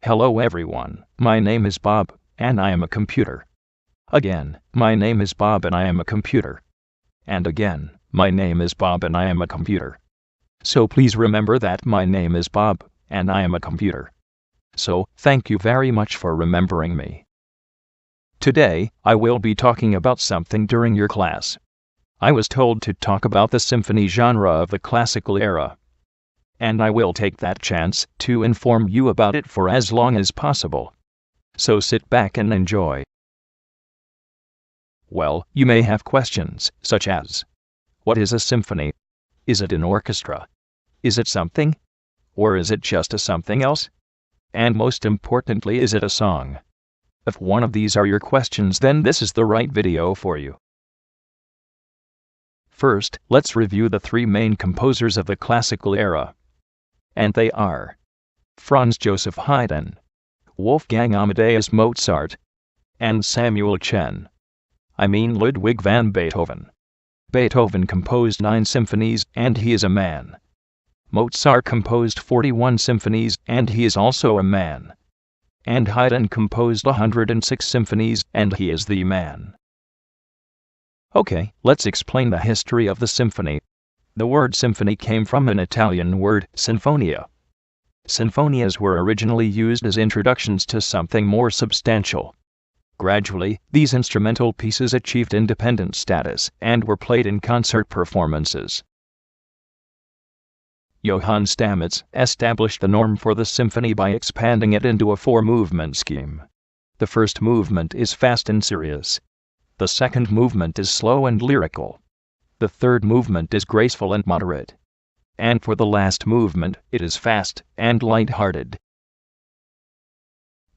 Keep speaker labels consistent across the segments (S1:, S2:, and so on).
S1: Hello everyone, my name is Bob, and I am a computer. Again, my name is Bob and I am a computer. And again, my name is Bob and I am a computer. So please remember that my name is Bob, and I am a computer. So, thank you very much for remembering me. Today, I will be talking about something during your class. I was told to talk about the symphony genre of the classical era. And I will take that chance to inform you about it for as long as possible. So sit back and enjoy. Well, you may have questions, such as, what is a symphony? Is it an orchestra? Is it something? Or is it just a something else? And most importantly, is it a song? If one of these are your questions, then this is the right video for you. First, let's review the three main composers of the classical era. And they are Franz Joseph Haydn, Wolfgang Amadeus Mozart, and Samuel Ludwig van Beethoven. Beethoven composed 9 symphonies, and he is a man. Mozart composed 41 symphonies, and he is also a man. And Haydn composed 106 symphonies, and he is the man. Okay, let's explain the history of the symphony. The word symphony came from an Italian word, sinfonia. Sinfonias were originally used as introductions to something more substantial. Gradually, these instrumental pieces achieved independent status and were played in concert performances. Johann Stamitz established the norm for the symphony by expanding it into a 4-movement scheme. The first movement is fast and serious. The second movement is slow and lyrical. The third movement is graceful and moderate. And for the last movement, it is fast and light-hearted.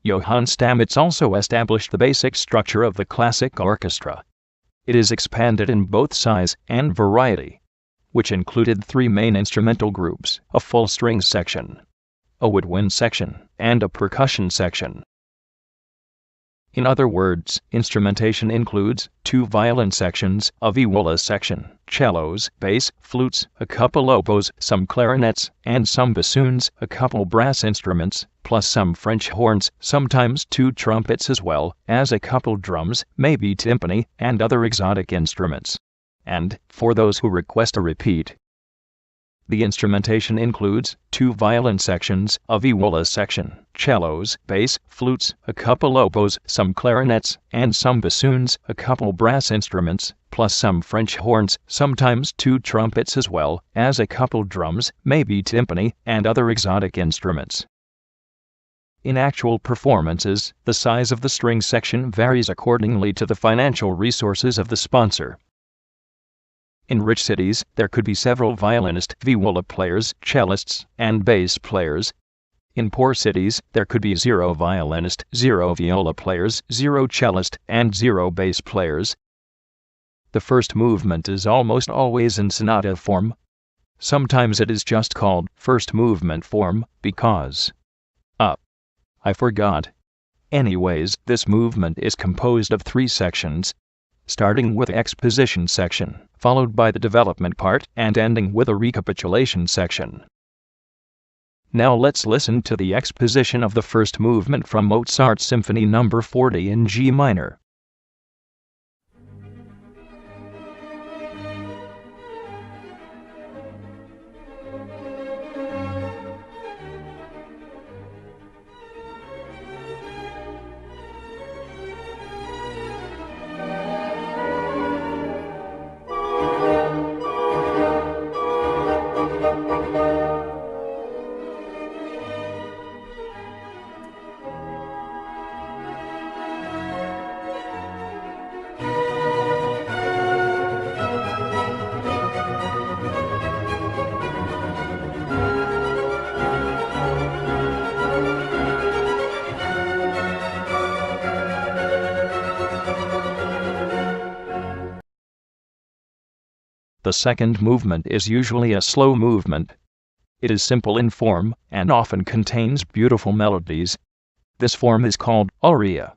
S1: Johann Stamitz also established the basic structure of the classic orchestra. It is expanded in both size and variety, which included 3 main instrumental groups: a full strings section, a woodwind section, and a percussion section. In other words, instrumentation includes 2 violin sections, a viola section, cellos, bass, flutes, a couple oboes, some clarinets, and some bassoons, a couple brass instruments, plus some French horns, sometimes 2 trumpets as well as a couple drums, maybe timpani, and other exotic instruments. And, for those who request a repeat, the instrumentation includes 2 violin sections, a viola section, cellos, bass, flutes, a couple oboes, some clarinets, and some bassoons, a couple brass instruments, plus some French horns, sometimes 2 trumpets as well as a couple drums, maybe timpani, and other exotic instruments. In actual performances, the size of the string section varies accordingly to the financial resources of the sponsor. In rich cities, there could be several violinists, viola players, cellists, and bass players. In poor cities, there could be 0 violinist, 0 viola players, 0 cellist, and 0 bass players. The first movement is almost always in sonata form. Sometimes it is just called first movement form because I forgot. Anyways, this movement is composed of 3 sections, starting with the exposition section, followed by the development part, and ending with a recapitulation section. Now let's listen to the exposition of the first movement from Mozart's Symphony No. 40 in G minor. The second movement is usually a slow movement. It is simple in form and often contains beautiful melodies. This form is called aria,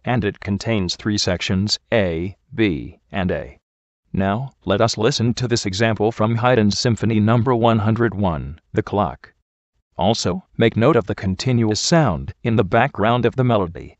S1: and it contains 3 sections, A, B, and A. Now, let us listen to this example from Haydn's Symphony No. 101, The Clock. Also, make note of the continuous sound in the background of the melody.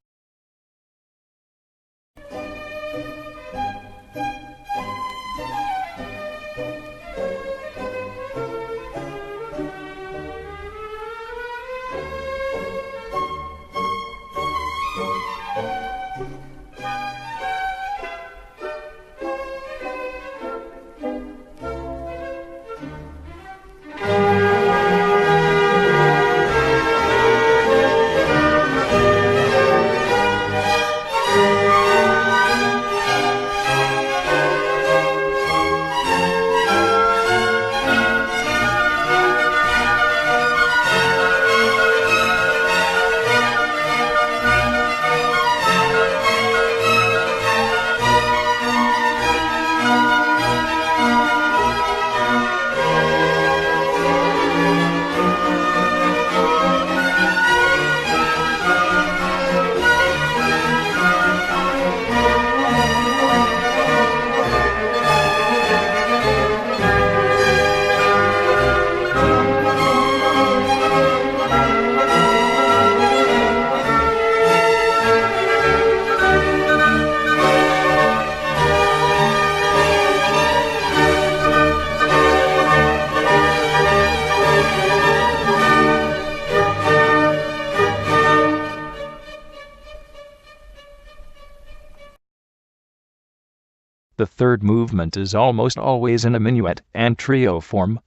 S1: The third movement is almost always in a minuet and trio form.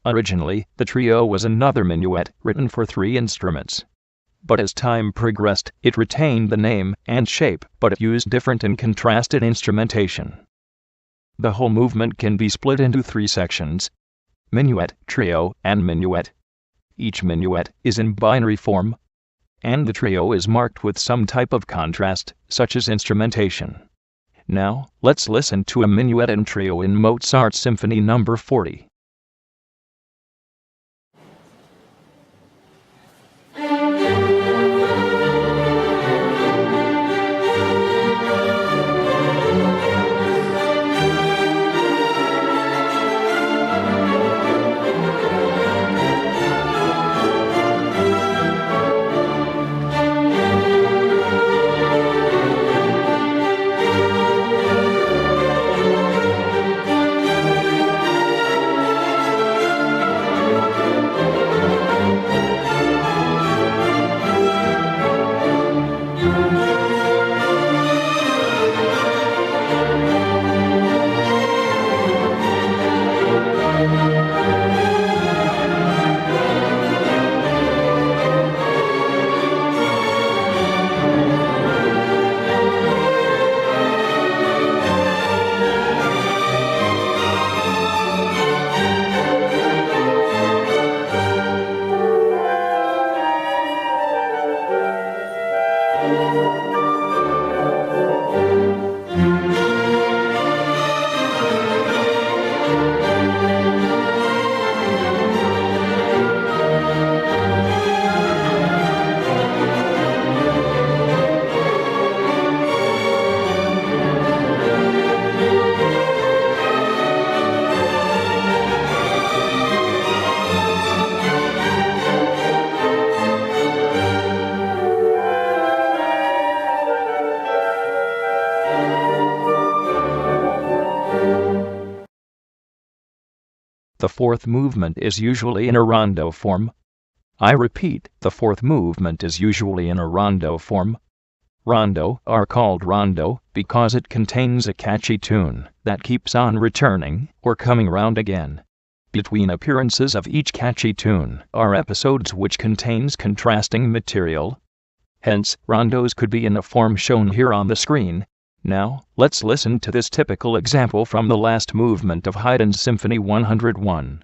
S1: Originally, the trio was another minuet written for 3 instruments. But as time progressed, it retained the name and shape, but it used different and contrasted instrumentation. The whole movement can be split into 3 sections: minuet, trio, and minuet. Each minuet is in binary form, and the trio is marked with some type of contrast, such as instrumentation. Now, let's listen to a minuet and trio in Mozart's Symphony No. 40. The fourth movement is usually in a rondo form. I repeat, the fourth movement is usually in a rondo form. Rondo are called rondo because it contains a catchy tune that keeps on returning or coming round again. Between appearances of each catchy tune are episodes which contains contrasting material. Hence, rondos could be in the form shown here on the screen. Now, let's listen to this typical example from the last movement of Haydn's Symphony 101.